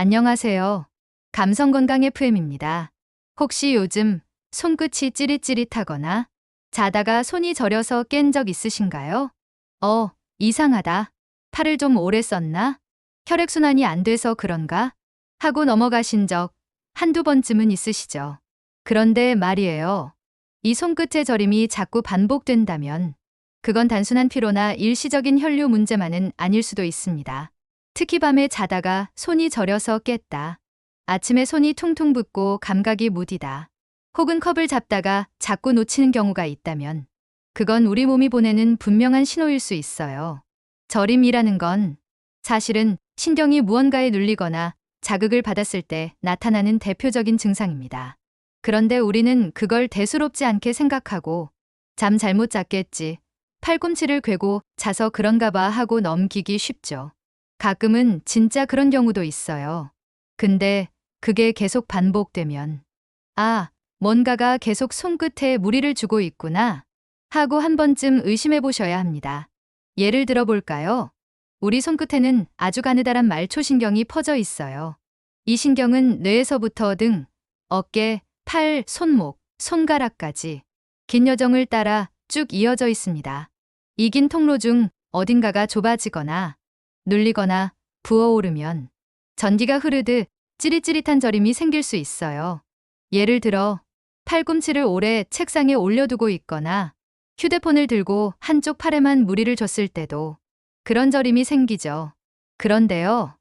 안녕하세요. 감성건강 FM입니다. 혹시 요즘 손끝이 찌릿찌릿하거나 자다가 손이 저려서 깬 적 있으신가요? 이상하다. 팔을 좀 오래 썼나? 혈액순환이 안 돼서 그런가? 하고 넘어가신 적 한두 번쯤은 있으시죠? 그런데 말이에요. 이 손끝의 저림이 자꾸 반복된다면 그건 단순한 피로나 일시적인 혈류 문제만은 아닐 수도 있습니다. 특히 밤에 자다가 손이 저려서 깼다. 아침에 손이 퉁퉁 붓고 감각이 무디다. 혹은 컵을 잡다가 자꾸 놓치는 경우가 있다면 그건 우리 몸이 보내는 분명한 신호일 수 있어요. 저림이라는 건 사실은 신경이 무언가에 눌리거나 자극을 받았을 때 나타나는 대표적인 증상입니다. 그런데 우리는 그걸 대수롭지 않게 생각하고 잠 잘못 잤겠지, 팔꿈치를 괴고 자서 그런가 봐 하고 넘기기 쉽죠. 가끔은 진짜 그런 경우도 있어요. 근데 그게 계속 반복되면 뭔가가 계속 손끝에 무리를 주고 있구나 하고 한 번쯤 의심해 보셔야 합니다. 예를 들어 볼까요? 우리 손끝에는 아주 가느다란 말초신경이 퍼져 있어요. 이 신경은 뇌에서부터 등, 어깨, 팔, 손목, 손가락까지 긴 여정을 따라 쭉 이어져 있습니다. 이 긴 통로 중 어딘가가 좁아지거나 눌리거나 부어오르면 전기가 흐르듯 찌릿찌릿한 저림이 생길 수 있어요. 예를 들어 팔꿈치를 오래 책상에 올려두고 있거나 휴대폰을 들고 한쪽 팔에만 무리를 줬을 때도 그런 저림이 생기죠. 그런데요,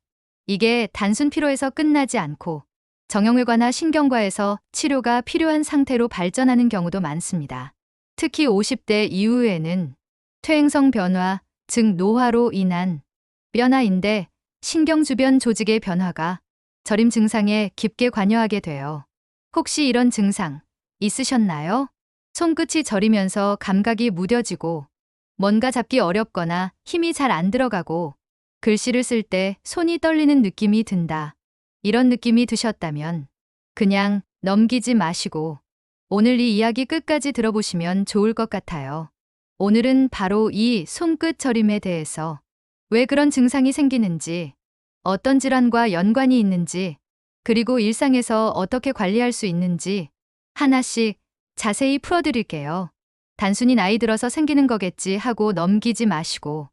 이게 단순 피로에서 끝나지 않고 정형외과나 신경과에서 치료가 필요한 상태로 발전하는 경우도 많습니다. 특히 50대 이후에는 퇴행성 변화, 즉 노화로 인한 뼈나 인대, 신경 주변 조직의 변화가 저림 증상에 깊게 관여하게 돼요. 혹시 이런 증상 있으셨나요? 손끝이 저리면서 감각이 무뎌지고 뭔가 잡기 어렵거나 힘이 잘 안 들어가고 글씨를 쓸 때 손이 떨리는 느낌이 든다. 이런 느낌이 드셨다면 그냥 넘기지 마시고 오늘 이 이야기 끝까지 들어보시면 좋을 것 같아요. 오늘은 바로 이 손끝 저림에 대해서 왜 그런 증상이 생기는지, 어떤 질환과 연관이 있는지, 그리고 일상에서 어떻게 관리할 수 있는지 하나씩 자세히 풀어드릴게요. 단순히 나이 들어서 생기는 거겠지 하고 넘기지 마시고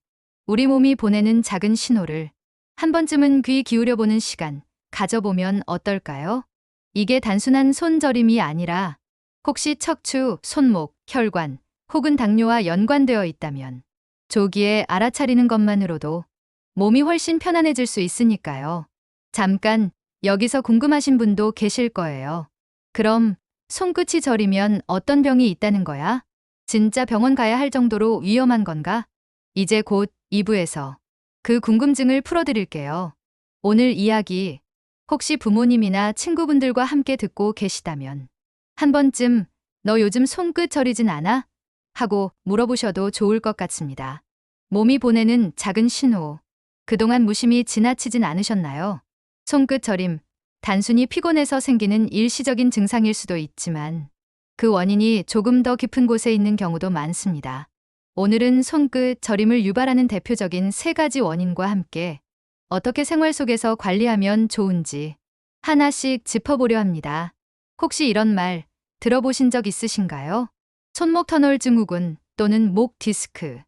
우리 몸이 보내는 작은 신호를 한 번쯤은 귀 기울여보는 시간 가져보면 어떨까요? 이게 단순한 손저림이 아니라 혹시 척추, 손목, 혈관 혹은 당뇨와 연관되어 있다면 조기에 알아차리는 것만으로도 몸이 훨씬 편안해질 수 있으니까요. 잠깐 여기서 궁금하신 분도 계실 거예요. 그럼 손끝이 저리면 어떤 병이 있다는 거야? 진짜 병원 가야 할 정도로 위험한 건가? 이제 곧 2부에서 그 궁금증을 풀어드릴게요. 오늘 이야기 혹시 부모님이나 친구분들과 함께 듣고 계시다면 한 번쯤 너 요즘 손끝 저리진 않아? 하고 물어보셔도 좋을 것 같습니다. 몸이 보내는 작은 신호, 그동안 무심히 지나치진 않으셨나요? 손끝 저림, 단순히 피곤해서 생기는 일시적인 증상일 수도 있지만 그 원인이 조금 더 깊은 곳에 있는 경우도 많습니다. 오늘은 손끝 저림을 유발하는 대표적인 3가지 원인과 함께 어떻게 생활 속에서 관리하면 좋은지 하나씩 짚어보려 합니다. 혹시 이런 말 들어보신 적 있으신가요? 손목 터널 증후군 또는 목 디스크,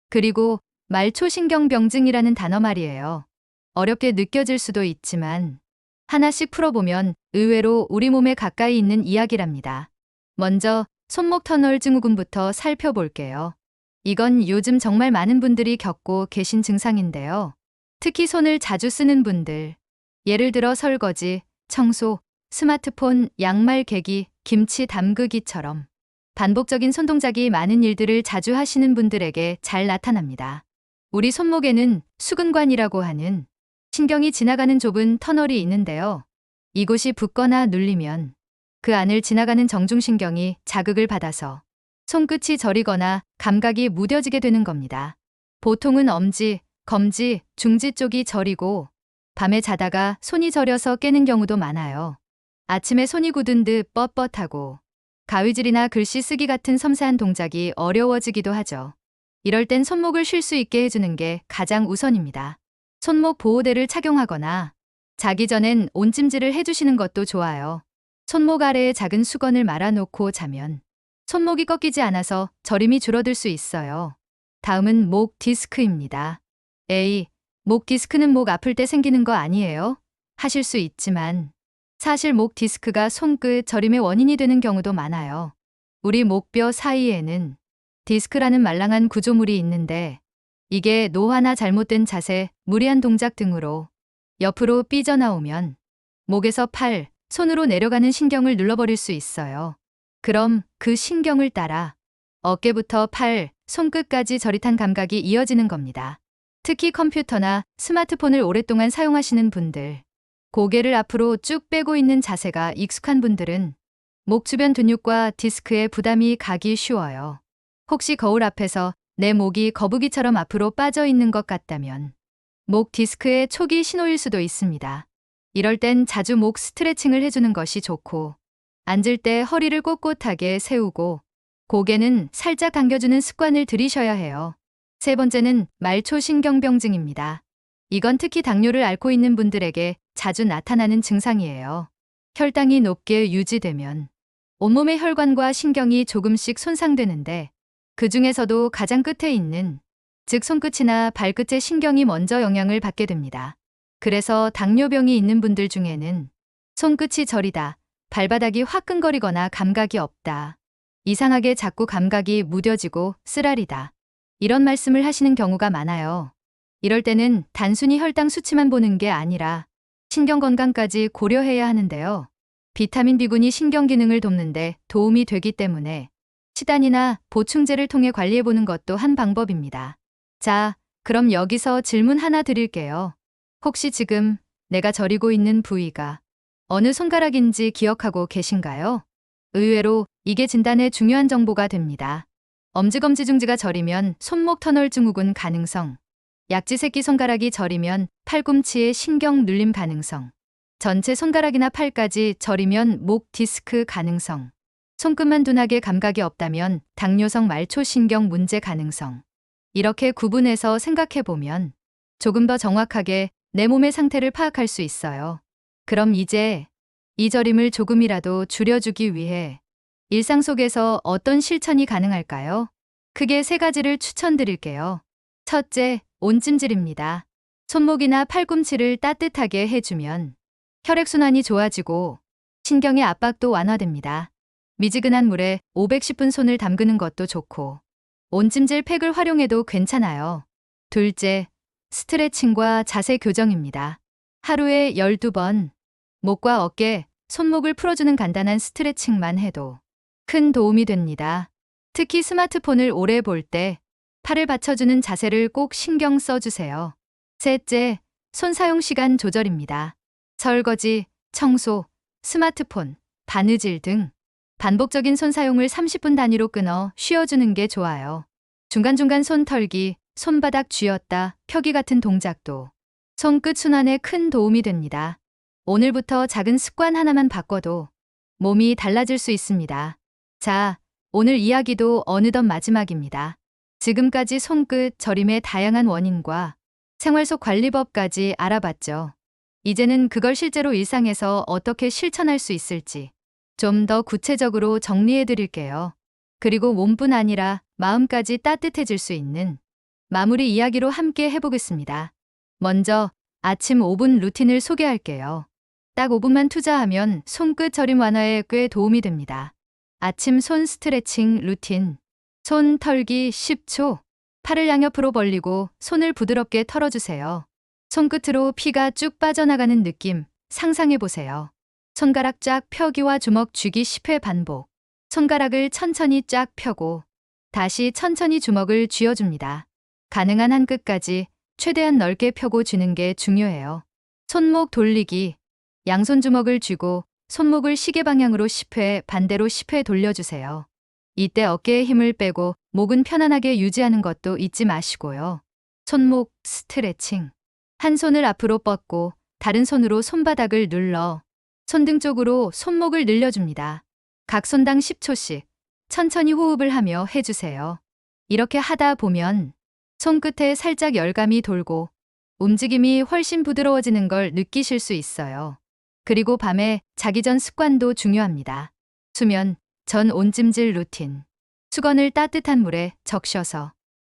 그리고 말초신경병증이라는 단어 말이에요. 어렵게 느껴질 수도 있지만 하나씩 풀어보면 의외로 우리 몸에 가까이 있는 이야기랍니다. 먼저 손목 터널 증후군부터 살펴볼게요. 이건 요즘 정말 많은 분들이 겪고 계신 증상인데요. 특히 손을 자주 쓰는 분들, 예를 들어 설거지, 청소, 스마트폰, 양말 개기, 김치 담그기처럼 반복적인 손동작이 많은 일들을 자주 하시는 분들에게 잘 나타납니다. 우리 손목에는 수근관이라고 하는 신경이 지나가는 좁은 터널이 있는데요. 이곳이 붓거나 눌리면 그 안을 지나가는 정중신경이 자극을 받아서 손끝이 저리거나 감각이 무뎌지게 되는 겁니다. 보통은 엄지, 검지, 중지 쪽이 저리고 밤에 자다가 손이 저려서 깨는 경우도 많아요. 아침에 손이 굳은 듯 뻣뻣하고 가위질이나 글씨 쓰기 같은 섬세한 동작이 어려워지기도 하죠. 이럴 땐 손목을 쉴 수 있게 해주는 게 가장 우선입니다. 손목 보호대를 착용하거나 자기 전엔 온찜질을 해주시는 것도 좋아요. 손목 아래에 작은 수건을 말아놓고 자면 손목이 꺾이지 않아서 저림이 줄어들 수 있어요. 다음은 목 디스크입니다. 에이, 목 디스크는 목 아플 때 생기는 거 아니에요? 하실 수 있지만 사실 목 디스크가 손끝 저림의 원인이 되는 경우도 많아요. 우리 목뼈 사이에는 디스크라는 말랑한 구조물이 있는데 이게 노화나 잘못된 자세, 무리한 동작 등으로 옆으로 삐져나오면 목에서 팔, 손으로 내려가는 신경을 눌러버릴 수 있어요. 그럼 그 신경을 따라 어깨부터 팔, 손끝까지 저릿한 감각이 이어지는 겁니다. 특히 컴퓨터나 스마트폰을 오랫동안 사용하시는 분들, 고개를 앞으로 쭉 빼고 있는 자세가 익숙한 분들은 목 주변 근육과 디스크에 부담이 가기 쉬워요. 혹시 거울 앞에서 내 목이 거북이처럼 앞으로 빠져 있는 것 같다면 목 디스크의 초기 신호일 수도 있습니다. 이럴 땐 자주 목 스트레칭을 해주는 것이 좋고, 앉을 때 허리를 꼿꼿하게 세우고 고개는 살짝 당겨주는 습관을 들이셔야 해요. 세 번째는 말초신경병증입니다. 이건 특히 당뇨를 앓고 있는 분들에게 자주 나타나는 증상이에요. 혈당이 높게 유지되면 온몸의 혈관과 신경이 조금씩 손상되는데 그 중에서도 가장 끝에 있는, 즉 손끝이나 발끝의 신경이 먼저 영향을 받게 됩니다. 그래서 당뇨병이 있는 분들 중에는 손끝이 저리다, 발바닥이 화끈거리거나 감각이 없다, 이상하게 자꾸 감각이 무뎌지고 쓰라리다, 이런 말씀을 하시는 경우가 많아요. 이럴 때는 단순히 혈당 수치만 보는 게 아니라 신경 건강까지 고려해야 하는데요. 비타민 B군이 신경 기능을 돕는데 도움이 되기 때문에 치단이나 보충제를 통해 관리해보는 것도 한 방법입니다. 자, 그럼 여기서 질문 하나 드릴게요. 혹시 지금 내가 저리고 있는 부위가 어느 손가락인지 기억하고 계신가요? 의외로 이게 진단에 중요한 정보가 됩니다. 엄지검지중지가 저리면 손목 터널 증후군 가능성, 약지 새끼 손가락이 저리면 팔꿈치의 신경 눌림 가능성, 전체 손가락이나 팔까지 저리면 목 디스크 가능성, 손끝만 둔하게 감각이 없다면 당뇨성 말초신경 문제 가능성. 이렇게 구분해서 생각해보면 조금 더 정확하게 내 몸의 상태를 파악할 수 있어요. 그럼 이제 이 저림을 조금이라도 줄여주기 위해 일상 속에서 어떤 실천이 가능할까요? 크게 세 가지를 추천드릴게요. 첫째, 온찜질입니다. 손목이나 팔꿈치를 따뜻하게 해주면 혈액순환이 좋아지고 신경의 압박도 완화됩니다. 미지근한 물에 510분 손을 담그는 것도 좋고 온찜질 팩을 활용해도 괜찮아요. 둘째, 스트레칭과 자세 교정입니다. 하루에 12번 목과 어깨, 손목을 풀어주는 간단한 스트레칭만 해도 큰 도움이 됩니다. 특히 스마트폰을 오래 볼 때 팔을 받쳐주는 자세를 꼭 신경 써주세요. 셋째, 손 사용 시간 조절입니다. 설거지, 청소, 스마트폰, 바느질 등 반복적인 손 사용을 30분 단위로 끊어 쉬어주는 게 좋아요. 중간중간 손 털기, 손바닥 쥐었다, 펴기 같은 동작도 손끝 순환에 큰 도움이 됩니다. 오늘부터 작은 습관 하나만 바꿔도 몸이 달라질 수 있습니다. 자, 오늘 이야기도 어느덧 마지막입니다. 지금까지 손끝 저림의 다양한 원인과 생활 속 관리법까지 알아봤죠. 이제는 그걸 실제로 일상에서 어떻게 실천할 수 있을지 좀 더 구체적으로 정리해 드릴게요. 그리고 몸뿐 아니라 마음까지 따뜻해질 수 있는 마무리 이야기로 함께 해보겠습니다. 먼저 아침 5분 루틴을 소개할게요. 딱 5분만 투자하면 손끝 저림 완화에 꽤 도움이 됩니다. 아침 손 스트레칭 루틴. 손 털기 10초. 팔을 양옆으로 벌리고 손을 부드럽게 털어주세요. 손끝으로 피가 쭉 빠져나가는 느낌 상상해보세요. 손가락 쫙 펴기와 주먹 쥐기 10회 반복. 손가락을 천천히 쫙 펴고 다시 천천히 주먹을 쥐어줍니다. 가능한 한 끝까지 최대한 넓게 펴고 쥐는 게 중요해요. 손목 돌리기. 양손 주먹을 쥐고 손목을 시계 방향으로 10회, 반대로 10회 돌려주세요. 이때 어깨에 힘을 빼고 목은 편안하게 유지하는 것도 잊지 마시고요. 손목 스트레칭. 한 손을 앞으로 뻗고 다른 손으로 손바닥을 눌러 손등 쪽으로 손목을 늘려줍니다. 각 손당 10초씩 천천히 호흡을 하며 해주세요. 이렇게 하다 보면 손끝에 살짝 열감이 돌고 움직임이 훨씬 부드러워지는 걸 느끼실 수 있어요. 그리고 밤에 자기 전 습관도 중요합니다. 수면 전 온찜질 루틴. 수건을 따뜻한 물에 적셔서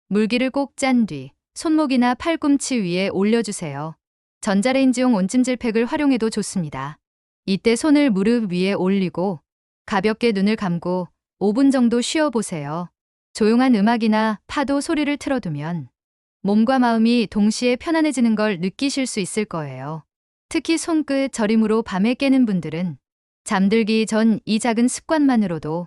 물기를 꼭 짠 뒤 손목이나 팔꿈치 위에 올려주세요. 전자레인지용 온찜질팩을 활용해도 좋습니다. 이때 손을 무릎 위에 올리고 가볍게 눈을 감고 5분 정도 쉬어보세요. 조용한 음악이나 파도 소리를 틀어두면 몸과 마음이 동시에 편안해지는 걸 느끼실 수 있을 거예요. 특히 손끝 저림으로 밤에 깨는 분들은 잠들기 전 이 작은 습관만으로도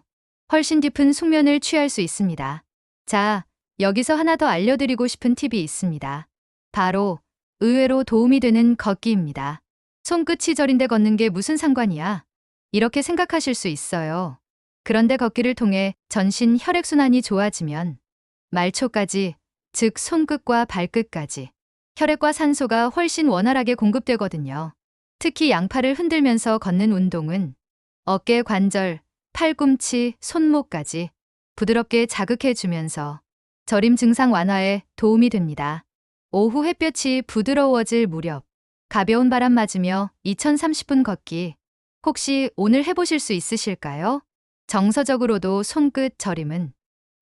훨씬 깊은 숙면을 취할 수 있습니다. 자, 여기서 하나 더 알려드리고 싶은 팁이 있습니다. 바로 의외로 도움이 되는 걷기입니다. 손끝이 저린데 걷는 게 무슨 상관이야? 이렇게 생각하실 수 있어요. 그런데 걷기를 통해 전신 혈액순환이 좋아지면 말초까지, 즉 손끝과 발끝까지 혈액과 산소가 훨씬 원활하게 공급되거든요. 특히 양팔을 흔들면서 걷는 운동은 어깨 관절, 팔꿈치, 손목까지 부드럽게 자극해주면서 저림 증상 완화에 도움이 됩니다. 오후 햇볕이 부드러워질 무렵 가벼운 바람 맞으며 2030분 걷기 혹시 오늘 해보실 수 있으실까요? 정서적으로도 손끝 저림은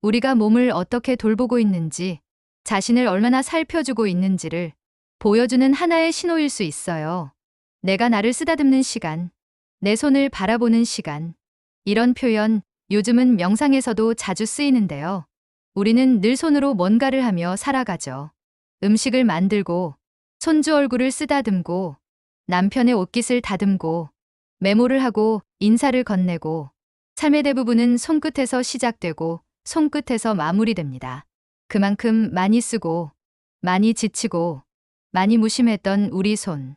우리가 몸을 어떻게 돌보고 있는지, 자신을 얼마나 살펴주고 있는지를 보여주는 하나의 신호일 수 있어요. 내가 나를 쓰다듬는 시간, 내 손을 바라보는 시간. 이런 표현 요즘은 명상에서도 자주 쓰이는데요. 우리는 늘 손으로 뭔가를 하며 살아가죠. 음식을 만들고, 손주 얼굴을 쓰다듬고, 남편의 옷깃을 다듬고, 메모를 하고 인사를 건네고, 삶의 대부분은 손끝에서 시작되고 손끝에서 마무리됩니다. 그만큼 많이 쓰고, 많이 지치고, 많이 무심했던 우리 손.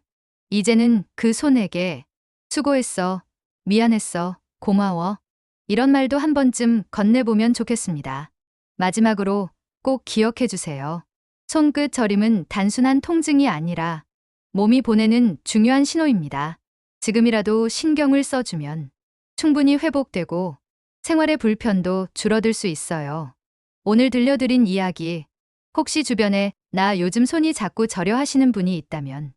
이제는 그 손에게 수고했어, 미안했어, 고마워. 이런 말도 한 번쯤 건네보면 좋겠습니다. 마지막으로 꼭 기억해 주세요. 손끝 저림은 단순한 통증이 아니라 몸이 보내는 중요한 신호입니다. 지금이라도 신경을 써주면 충분히 회복되고 생활의 불편도 줄어들 수 있어요. 오늘 들려드린 이야기, 혹시 주변에 나 요즘 손이 자꾸 저려 하시는 분이 있다면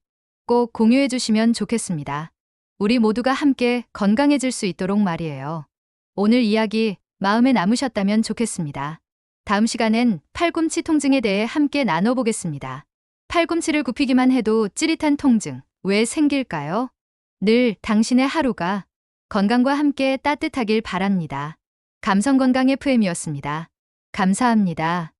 꼭 공유해 주시면 좋겠습니다. 우리 모두가 함께 건강해질 수 있도록 말이에요. 오늘 이야기 마음에 남으셨다면 좋겠습니다. 다음 시간엔 팔꿈치 통증에 대해 함께 나눠보겠습니다. 팔꿈치를 굽히기만 해도 찌릿한 통증, 왜 생길까요? 늘 당신의 하루가 건강과 함께 따뜻하길 바랍니다. 감성건강 FM이었습니다. 감사합니다.